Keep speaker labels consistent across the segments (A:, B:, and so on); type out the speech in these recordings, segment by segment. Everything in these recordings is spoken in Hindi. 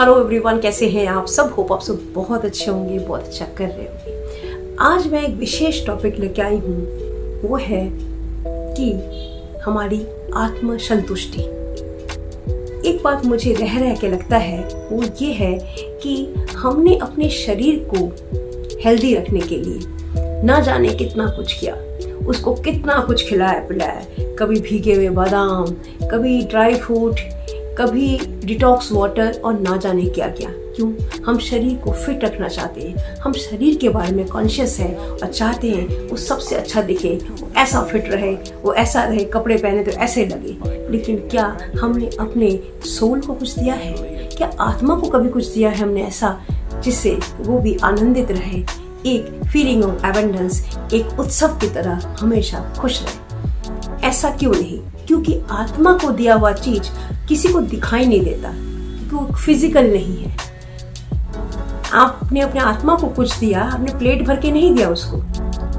A: हेलो एवरीवन, कैसे हैं आप सब? होप आप सब बहुत अच्छे होंगे, बहुत अच्छा कर रहे होंगे। आज मैं एक विशेष टॉपिक लेके आई हूँ, वो है कि हमारी आत्म संतुष्टि। एक बात मुझे रह के लगता है, वो ये है कि हमने अपने शरीर को हेल्दी रखने के लिए ना जाने कितना कुछ किया, उसको कितना कुछ खिलाया पिलाया, कभी भीगे हुए बादाम, कभी ड्राई फ्रूट, कभी डिटॉक्स वाटर और ना जाने क्या क्या। क्यों? हम शरीर को फिट रखना चाहते हैं, हम शरीर के बारे में कॉन्शियस हैं और चाहते हैं वो सबसे अच्छा दिखे, वो ऐसा फिट रहे, वो ऐसा रहे, कपड़े पहने तो ऐसे लगे। लेकिन क्या हमने अपने सोल को कुछ दिया है? क्या आत्मा को कभी कुछ दिया है हमने ऐसा जिससे वो भी आनंदित रहे, एक फीलिंग ऑफ एबंडेंस, एक उत्सव की तरह हमेशा खुश रहे? ऐसा क्यों नहीं? क्योंकि आत्मा को दिया हुआ चीज किसी को दिखाई नहीं देता, क्योंकि वो फिजिकल नहीं है। आपने अपने आत्मा को कुछ दिया, आपने प्लेट भर के नहीं दिया उसको,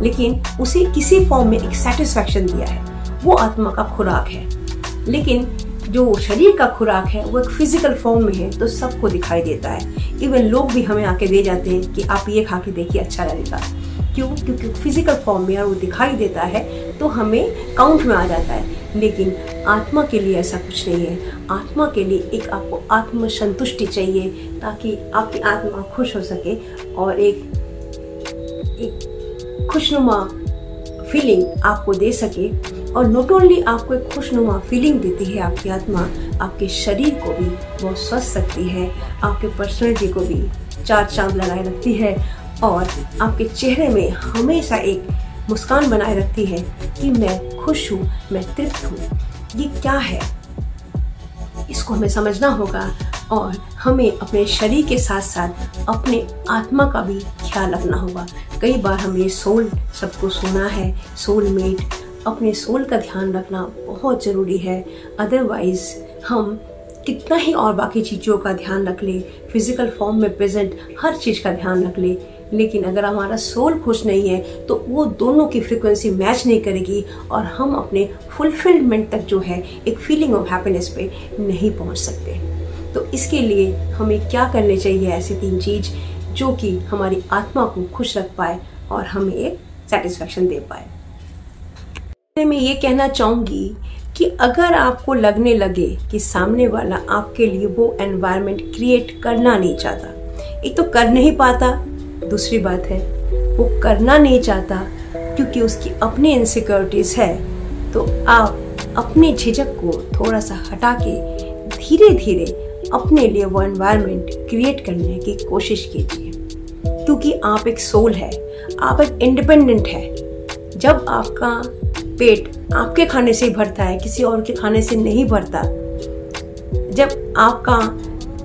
A: लेकिन उसे किसी फॉर्म में एक सेटिस्फैक्शन दिया है, वो आत्मा का खुराक है। लेकिन जो शरीर का खुराक है वो एक फिजिकल फॉर्म में है, तो सबको दिखाई देता है। इवन लोग भी हमें आके दे जाते हैं कि आप ये खा के देखिए, अच्छा लगेगा। क्यों? क्योंकि फिजिकल फॉर्म में वो दिखाई देता है तो हमें काउंट में आ जाता है। लेकिन आत्मा के लिए ऐसा कुछ नहीं है। आत्मा के लिए एक आपको आत्म संतुष्टि चाहिए, ताकि आपकी आत्मा खुश हो सके और एक खुशनुमा फीलिंग आपको दे सके। और नॉट ओनली आपको एक खुशनुमा फीलिंग देती है आपकी आत्मा, आपके शरीर को भी बहुत स्वस्थ रखती है, आपके पर्सनैलिटी को भी चार चांद लगाए रखती है और आपके चेहरे में हमेशा एक मुस्कान बनाए रखती है कि मैं खुश हूँ, मैं तृप्त हूँ। ये क्या है, इसको हमें समझना होगा और हमें अपने शरीर के साथ साथ अपने आत्मा का भी ख्याल रखना होगा। कई बार हमने सोल सबको सुना है, सोलमेट, अपने सोल का ध्यान रखना बहुत ज़रूरी है। अदरवाइज हम कितना ही और बाकी चीज़ों का ध्यान रख ले, फिजिकल फॉर्म में प्रेजेंट हर चीज़ का ध्यान रख ले, लेकिन अगर हमारा सोल खुश नहीं है तो वो दोनों की फ्रीक्वेंसी मैच नहीं करेगी और हम अपने फुलफिलमेंट तक जो है एक फीलिंग ऑफ हैप्पीनेस पे नहीं पहुंच सकते। तो इसके लिए हमें क्या करने चाहिए? ऐसे 3 चीज जो कि हमारी आत्मा को खुश रख पाए और हमें एक सेटिस्फैक्शन दे पाए। मैं ये कहना चाहूंगी कि अगर आपको लगने लगे कि सामने वाला आपके लिए वो एनवायरनमेंट क्रिएट करना नहीं चाहता, एक तो कर नहीं पाता, दूसरी बात है वो करना नहीं चाहता क्योंकि उसकी अपनी इनसिक्योरिटीज है, तो आप अपने झिझक को थोड़ा सा हटा के धीरे धीरे अपने लिए वो एनवायरनमेंट क्रिएट करने की कोशिश कीजिए। क्योंकि आप एक सोल है, आप एक इंडिपेंडेंट है। जब आपका पेट आपके खाने से भरता है, किसी और के खाने से नहीं भरता, जब आपका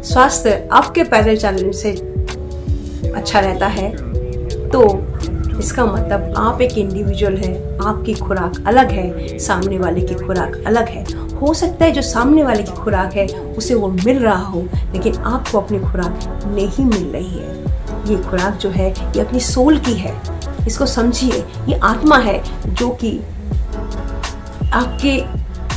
A: स्वास्थ्य आपके पैदल चलने से अच्छा रहता है, तो इसका मतलब आप एक इंडिविजुअल है, आपकी खुराक अलग है, सामने वाले की खुराक अलग है। हो सकता है जो सामने वाले की खुराक है उसे वो मिल रहा हो, लेकिन आपको अपनी खुराक नहीं मिल रही है। ये खुराक जो है ये अपनी सोल की है, इसको समझिए। ये आत्मा है जो कि आपके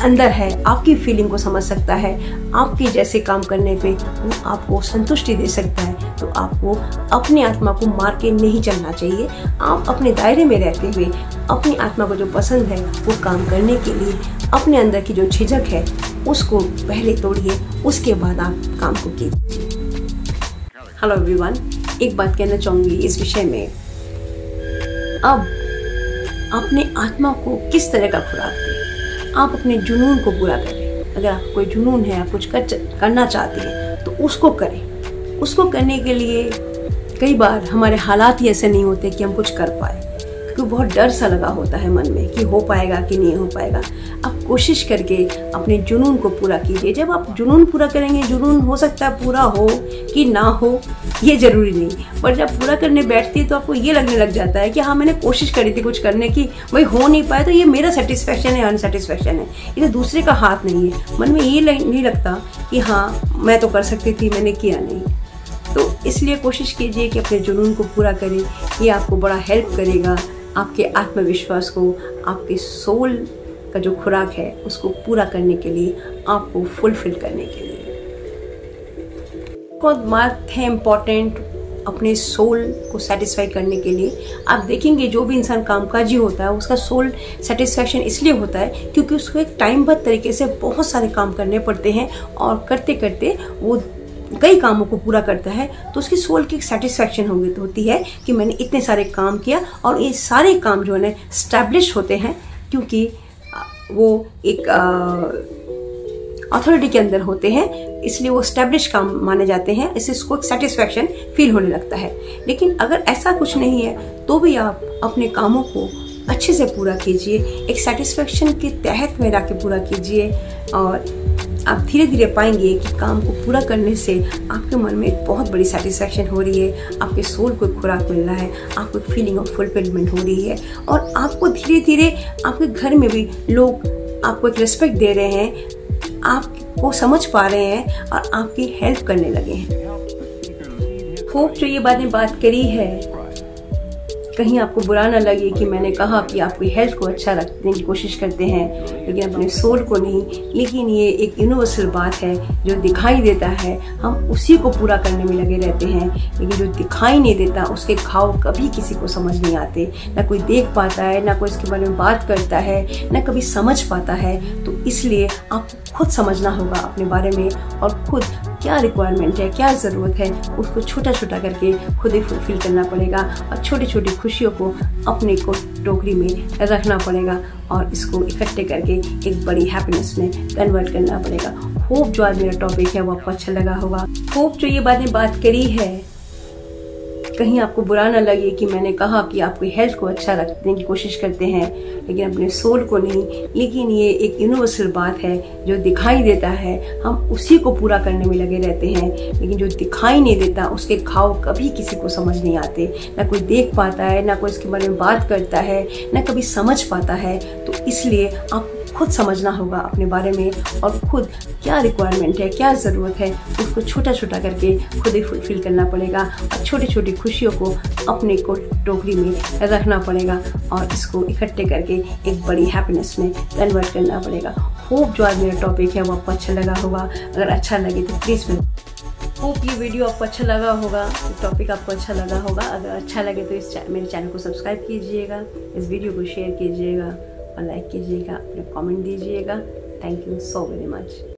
A: अंदर है, आपकी फीलिंग को समझ सकता है, आपके जैसे काम करने पे वो आपको संतुष्टि दे सकता है। तो आपको अपनी आत्मा को मार के नहीं चलना चाहिए। आप अपने दायरे में रहते हुए अपनी आत्मा को जो पसंद है वो काम करने के लिए अपने अंदर की जो झिझक है उसको पहले तोड़िए, उसके बाद आप काम को कीजिए। हेलो एवरीवन, एक बात कहना चाहूंगी इस विषय में। अब अपने आत्मा को किस तरह का खुराक दें? आप अपने जुनून को पूरा करें। अगर आपको कोई जुनून है, आप कुछ करना चाहते हैं तो उसको करें। उसको करने के लिए कई बार हमारे हालात ही ऐसे नहीं होते कि हम कुछ कर पाए, क्योंकि बहुत डर सा लगा होता है मन में कि हो पाएगा कि नहीं हो पाएगा। आप कोशिश करके अपने जुनून को पूरा कीजिए। जब आप जुनून पूरा करेंगे, जुनून हो सकता है पूरा हो कि ना हो, ये जरूरी नहीं, पर जब पूरा करने बैठती है तो आपको ये लगने लग जाता है कि हाँ, मैंने कोशिश करी थी कुछ करने की, वही हो नहीं पाया, तो ये मेरा सेटिस्फेक्शन है, अनसेटिस्फेक्शन है, ये तो दूसरे का हाथ नहीं है। मन में ये नहीं लगता कि हाँ, मैं तो कर सकती थी, मैंने किया नहीं। तो इसलिए कोशिश कीजिए कि अपने जुनून को पूरा करें। ये आपको बड़ा हेल्प करेगा आपके आत्मविश्वास को, आपके सोल का जो खुराक है उसको पूरा करने के लिए, आपको फुलफिल करने के लिए। बहुत बात है इम्पॉर्टेंट अपने सोल को सेटिस्फाई करने के लिए। आप देखेंगे जो भी इंसान कामकाजी होता है उसका सोल सेटिस्फैक्शन इसलिए होता है क्योंकि उसको एक टाइमबद्ध तरीके से बहुत सारे काम करने पड़ते हैं और करते करते वो कई कामों को पूरा करता है, तो उसकी सोल की सेटिस्फैक्शन होती है कि मैंने इतने सारे काम किया और ये सारे काम जो है स्टैब्लिश होते हैं क्योंकि वो एक अथॉरिटी के अंदर होते हैं, इसलिए वो स्टैब्लिश काम माने जाते हैं, इससे उसको एक सेटिस्फैक्शन फील होने लगता है। लेकिन अगर ऐसा कुछ नहीं है तो भी आप अपने कामों को अच्छे से पूरा कीजिए, एक सेटिस्फैक्शन के तहत में रह के पूरा कीजिए और आप धीरे धीरे पाएंगे कि काम को पूरा करने से आपके मन में एक बहुत बड़ी सेटिस्फैक्शन हो रही है, आपके सोल को एक खुराक मिल रहा है, आपको एक फीलिंग ऑफ फुलफिलमेंट हो रही है और आपको धीरे धीरे आपके घर में भी लोग आपको एक रिस्पेक्ट दे रहे हैं, आपको समझ पा रहे हैं और आपकी हेल्प करने लगे हैं। होप जो ये बात करी है कहीं आपको बुरा ना लगे कि मैंने कहा कि आपकी हेल्थ को अच्छा रखने की कोशिश करते हैं लेकिन अपने सोल को नहीं। लेकिन ये एक यूनिवर्सल बात है, जो दिखाई देता है हम उसी को पूरा करने में लगे रहते हैं, लेकिन जो दिखाई नहीं देता उसके घाव कभी किसी को समझ नहीं आते, ना कोई देख पाता है, ना कोई इसके बारे में बात करता है, ना कभी समझ पाता है। तो इसलिए आपको खुद समझना होगा अपने बारे में और खुद क्या रिक्वायरमेंट है, क्या ज़रूरत है, उसको छोटा छोटा करके खुद ही फुलफिल करना पड़ेगा और छोटी छोटी खुशियों को अपने को टोकरी में रखना पड़ेगा और इसको इकट्ठे करके एक बड़ी हैप्पीनेस में कन्वर्ट करना पड़ेगा। होप जो आज मेरा टॉपिक है वो आपको अच्छा लगा होगा। होप जो ये बात करी है कहीं आपको बुरा ना लगे कि मैंने कहा कि आपकी हेल्थ को अच्छा रखने की कोशिश करते हैं लेकिन अपने सोल को नहीं। लेकिन ये एक यूनिवर्सल बात है, जो दिखाई देता है हम उसी को पूरा करने में लगे रहते हैं, लेकिन जो दिखाई नहीं देता उसके घाव कभी किसी को समझ नहीं आते, ना कोई देख पाता है, ना कोई इसके बारे में बात करता है, ना कभी समझ पाता है। तो इसलिए आप खुद समझना होगा अपने बारे में और खुद क्या रिक्वायरमेंट है, क्या ज़रूरत है, उसको छोटा छोटा करके खुद ही फुलफिल करना पड़ेगा और छोटी छोटी खुशियों को अपने को टोकरी में रखना पड़ेगा और इसको इकट्ठे करके एक बड़ी हैप्पीनेस में कन्वर्ट करना पड़ेगा। होप जो आज मेरा टॉपिक है वो आपको अच्छा लगा होगा। अगर अच्छा लगे तो प्लीज़ होप ये वीडियो आपको अच्छा लगा होगा, टॉपिक आपको अच्छा लगा होगा। अगर अच्छा लगे तो मेरे चैनल को सब्सक्राइब कीजिएगा, इस वीडियो को शेयर कीजिएगा और लाइक कीजिएगा, अपने कमेंट दीजिएगा। Thank you so very much.